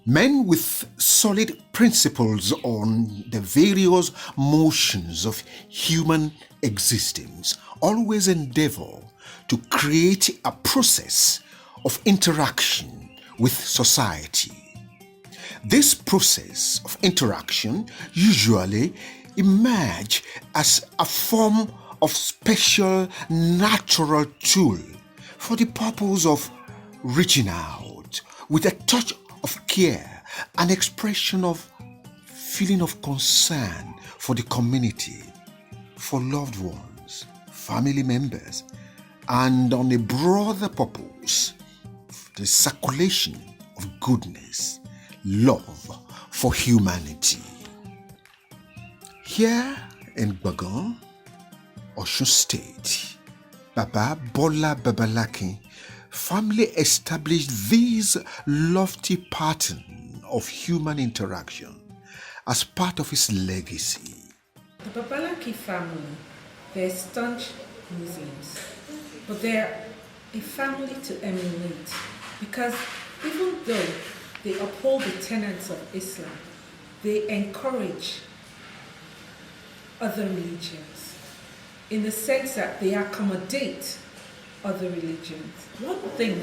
Men with solid principles on the various motions of human existence always endeavor to create a process of interaction with society. This process of interaction usually emerge as a form of special natural tool for the purpose of reaching out with a touch of care, an expression of feeling of concern for the community, for loved ones, family members, and on a broader purpose, the circulation of goodness, love for humanity. Here in Bagan, Osun State, Bola Babalakin firmly established this lofty pattern of human interaction as part of his legacy. The Babalakin family, they're staunch Muslims, but they're a family to emulate because even though they uphold the tenets of Islam, they encourage other religions in the sense that they accommodate other religions. One thing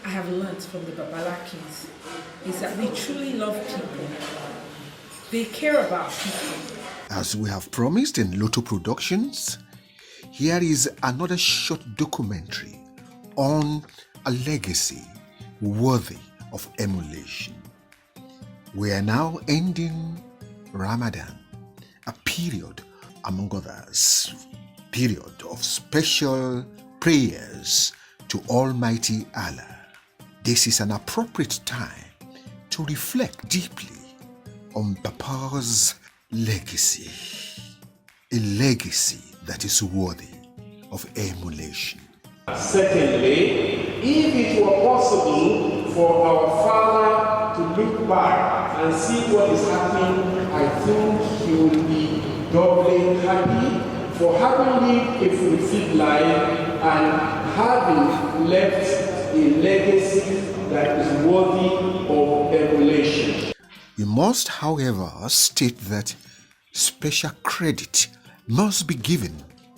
I have learned from the Babalakins is that they truly love people. They care about people. As we have promised in Lotto Productions, here is another short documentary on a legacy worthy of emulation. We are now ending Ramadan, a period, among others, period of special prayers to Almighty Allah. This is an appropriate time to reflect deeply on Papa's legacy, a legacy that is worthy of emulation. Secondly, if it were possible for our father to look back and see what is happening, I think he will be doubly happy for having lived a fulfilled life and having left a legacy that is worthy of emulation. We must, however, state that special credit must be given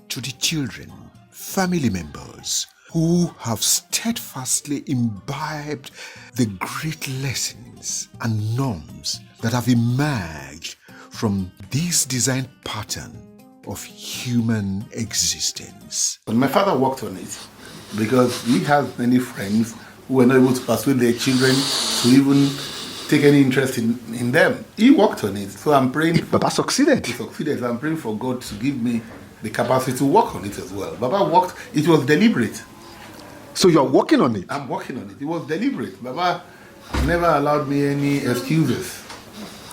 to the children, family members who have steadfastly imbibed the great lessons and norms that have emerged from this design pattern of human existence. My father worked on it because he has many friends who were not able to persuade their children to even take any interest in them. He worked on it, so I'm praying. Baba succeeded. He succeeded, so I'm praying for God to give me the capacity to work on it as well. Baba worked, it was deliberate. So you're working on it? I'm working on it. It was deliberate. Baba never allowed me any excuses.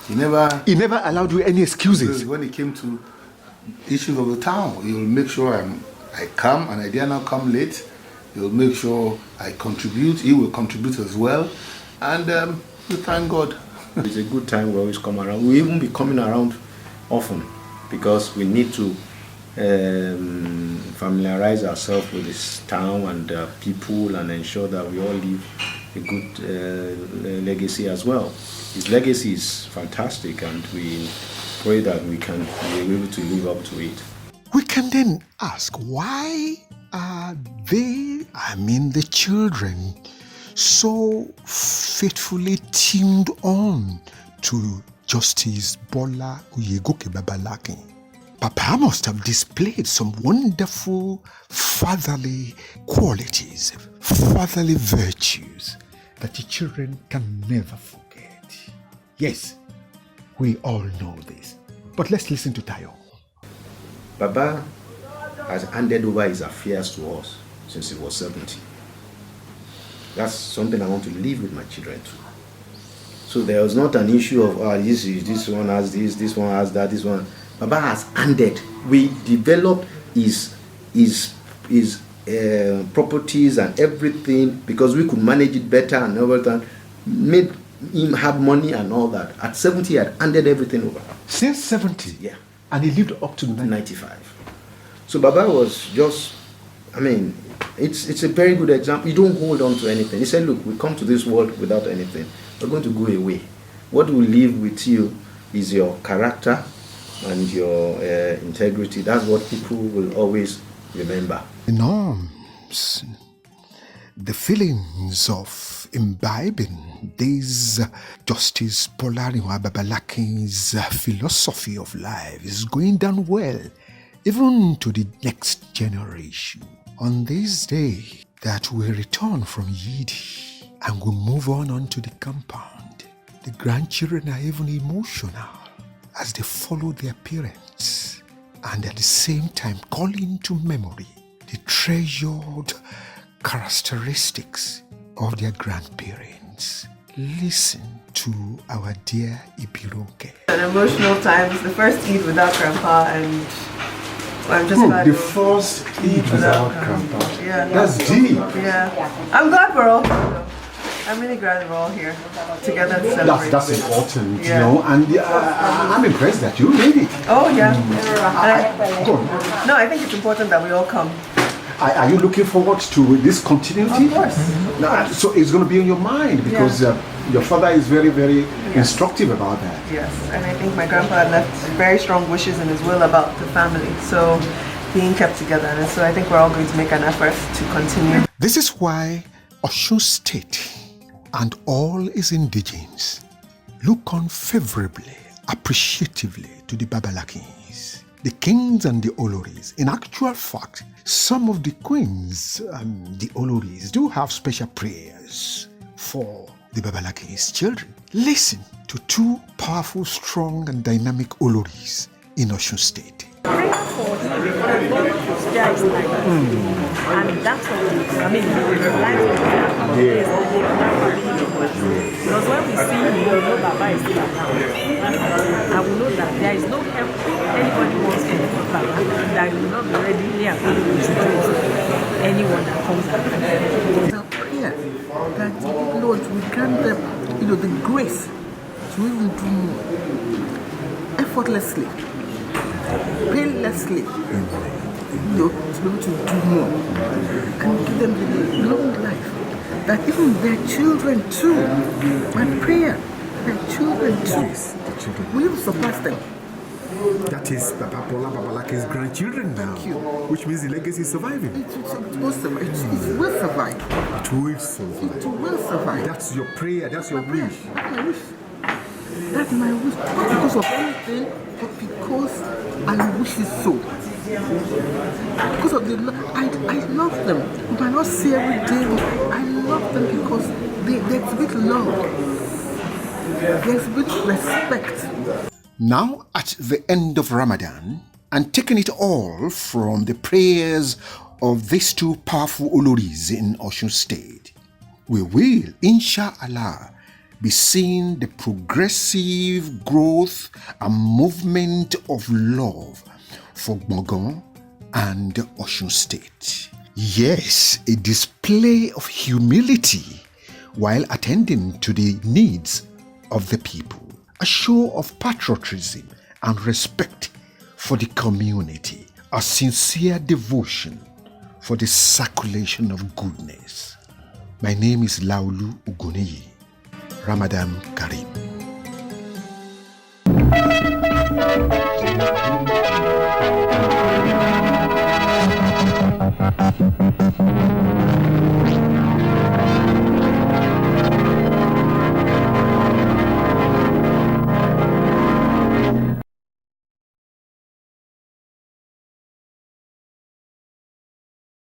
He never allowed you any excuses? When it came to issues of the town, he will make sure I come, and I dare not come late. He will make sure I contribute. He will contribute as well. And we thank God. It's a good time we always come around. We even be coming around often because we need to familiarize ourselves with this town and people and ensure that we all leave a good legacy as well. His legacy is fantastic and we pray that we can be able to live up to it. We can then ask, why are they, the children, so faithfully tuned on to Justice Bola Babalakin? Papa must have displayed some wonderful fatherly qualities, fatherly virtues that the children can never forget. Yes, we all know this. But let's listen to Tayo. Baba has handed over his affairs to us since he was 70. That's something I want to leave with my children too. So there was not an issue of this one has this one has that, this one. Baba has handed. We developed his properties and everything because we could manage it better and everything. Made him have money and all that. At 70, he had handed everything over. Since 70? Yeah. And he lived up to 95. So Baba was just, It's a very good example. You don't hold on to anything. He said, look, we come to this world without anything. We're going to go away. What will live with you is your character and your integrity. That's what people will always remember. The norms, the feelings of imbibing this Justice Bola Babalakin's philosophy of life is going down well, even to the next generation. On this day that we return from Yidi and we move on to the compound, the grandchildren are even emotional as they follow their parents and at the same time call into memory the treasured characteristics of their grandparents. Listen to our dear Ibironke. An emotional times, the first Eid without Grandpa, and I'm just glad. The first Eid without Grandpa. Yeah. That's deep. Yeah. I'm glad we're all here, though. I'm really glad we're all here together to celebrate. That's important, Yeah. and I'm impressed that you made it. Oh, yeah. Go on. No, I think it's important that we all come. Are you looking forward to this continuity? Of course. Now, so it's going to be in your mind because your father is very, very instructive about that. Yes, and I think my grandpa had left very strong wishes in his will about the family, so being kept together. And so I think we're all going to make an effort to continue. This is why Osun State and all its indigents look on favorably, appreciatively to the Babalakins, the kings and the Oloris. In actual fact, some of the queens and the Oloris do have special prayers for the Babalakins' children. Listen to two powerful, strong and dynamic Oloris in Osun State. Prayer for there is life. And that's what we do. I mean, life is because when we see him, we know Baba is still around. And we know that there is no help anybody wants to help Baba, that he will not be ready and available to do anyone that comes out. It's our prayer that Lord will grant them, the grace to even do more effortlessly, painlessly, to be able to do more and give them the long life. That even their children too, my prayer, their children too, will even surpass them. That is Papa Bola Babalakin's grandchildren now. Thank you. Which means the legacy is surviving. It will survive. It will survive. It will survive. It will survive. That's your prayer, that's your wish. That's my wish. That's my wish. Not because of anything, but because I wish it so. Because of the I love them. You might not see every day, but I love them because they exhibit love. They exhibit respect. Now at the end of Ramadan, and taking it all from the prayers of these two powerful Oloris in Osun State, we will, inshallah, be seeing the progressive growth and movement of love for Gbogan and Osun State. Yes, a display of humility while attending to the needs of the people. A show of patriotism and respect for the community. A sincere devotion for the circulation of goodness. My name is Laulu Ugoneyi. Ramadan Kareem.